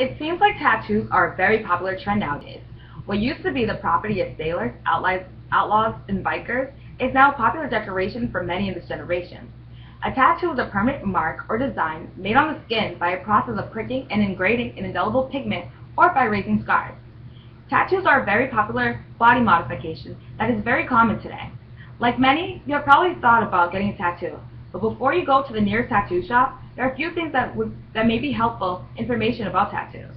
It seems like tattoos are a very popular trend nowadays. What used to be the property of sailors, outlaws, and bikers is now a popular decoration for many in this generation. A tattoo is a permanent mark or design made on the skin by a process of pricking and engraving an indelible pigment or by raising scars. Tattoos are a very popular body modification that is very common today. Like many, you have probably thought about getting a tattoo, but before you go to the nearest tattoo shop, there are a few things that may be helpful information about tattoos,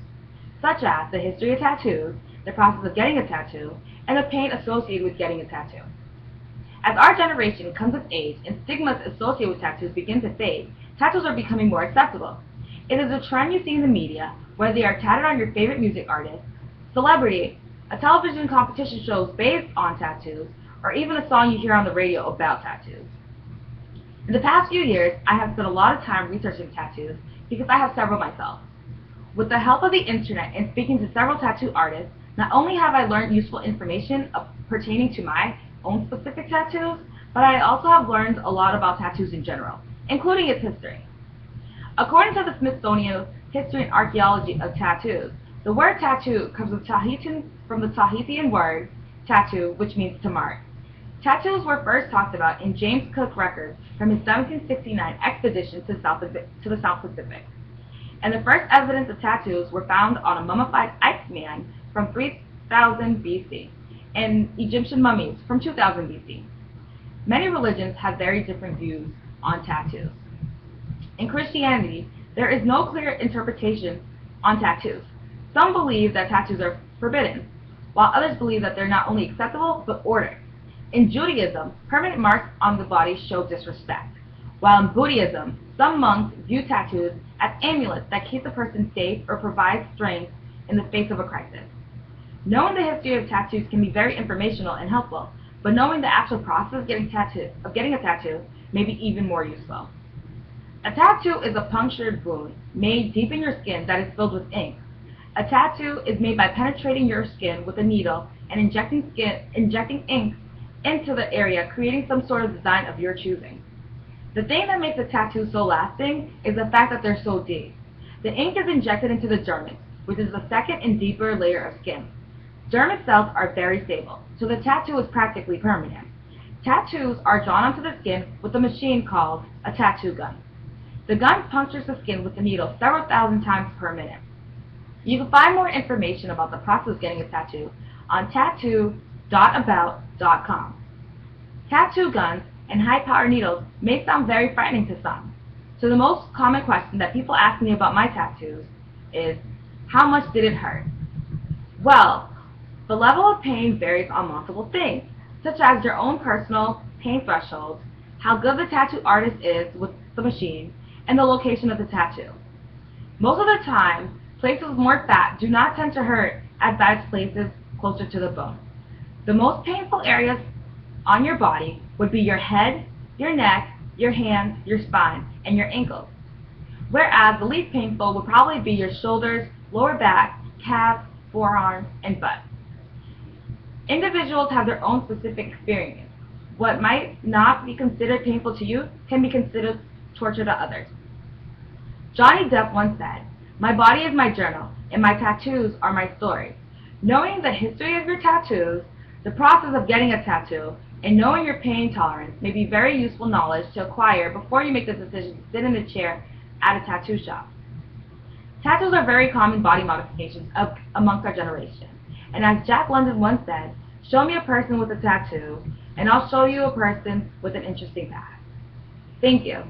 such as the history of tattoos, the process of getting a tattoo, and the pain associated with getting a tattoo. As our generation comes of age and stigmas associated with tattoos begin to fade, tattoos are becoming more acceptable. It is a trend you see in the media, whether they are tatted on your favorite music artist, celebrity, a television competition shows based on tattoos, or even a song you hear on the radio about tattoos. In the past few years, I have spent a lot of time researching tattoos because I have several myself. With the help of the internet and speaking to several tattoo artists, not only have I learned useful information pertaining to my own specific tattoos, but I also have learned a lot about tattoos in general, including its history. According to the Smithsonian History and Archaeology of Tattoos, the word tattoo comes from the Tahitian word tattoo, which means to mark. Tattoos were first talked about in James Cook records from his 1769 expedition to the South Pacific. And the first evidence of tattoos were found on a mummified Iceman from 3000 BC and Egyptian mummies from 2000 BC. Many religions have very different views on tattoos. In Christianity, there is no clear interpretation on tattoos. Some believe that tattoos are forbidden, while others believe that they're not only acceptable but ordered. In Judaism, permanent marks on the body show disrespect, while in Buddhism, some monks view tattoos as amulets that keep the person safe or provide strength in the face of a crisis. Knowing the history of tattoos can be very informational and helpful, but knowing the actual process of getting a tattoo may be even more useful. A tattoo is a punctured wound made deep in your skin that is filled with ink. A tattoo is made by penetrating your skin with a needle and injecting ink into the area, creating some sort of design of your choosing. The thing that makes a tattoo so lasting is the fact that they're so deep. The ink is injected into the dermis, which is the second and deeper layer of skin. Dermis cells are very stable, so the tattoo is practically permanent. Tattoos are drawn onto the skin with a machine called a tattoo gun. The gun punctures the skin with a needle several thousand times per minute. You can find more information about the process of getting a tattoo on tattoo.about.com. Tattoo guns and high-powered needles may sound very frightening to some. So the most common question that people ask me about my tattoos is, how much did it hurt? Well, the level of pain varies on multiple things, such as your own personal pain threshold, how good the tattoo artist is with the machine, and the location of the tattoo. Most of the time, places with more fat do not tend to hurt as bad as places closer to the bone. The most painful areas on your body would be your head, your neck, your hands, your spine, and your ankles. Whereas the least painful would probably be your shoulders, lower back, calves, forearms, and butt. Individuals have their own specific experience. What might not be considered painful to you can be considered torture to others. Johnny Depp once said, "My body is my journal, and my tattoos are my story." Knowing the history of your tattoos, the process of getting a tattoo, and knowing your pain tolerance may be very useful knowledge to acquire before you make the decision to sit in a chair at a tattoo shop. Tattoos are very common body modifications amongst our generation. And as Jack London once said, "Show me a person with a tattoo, and I'll show you a person with an interesting past." Thank you.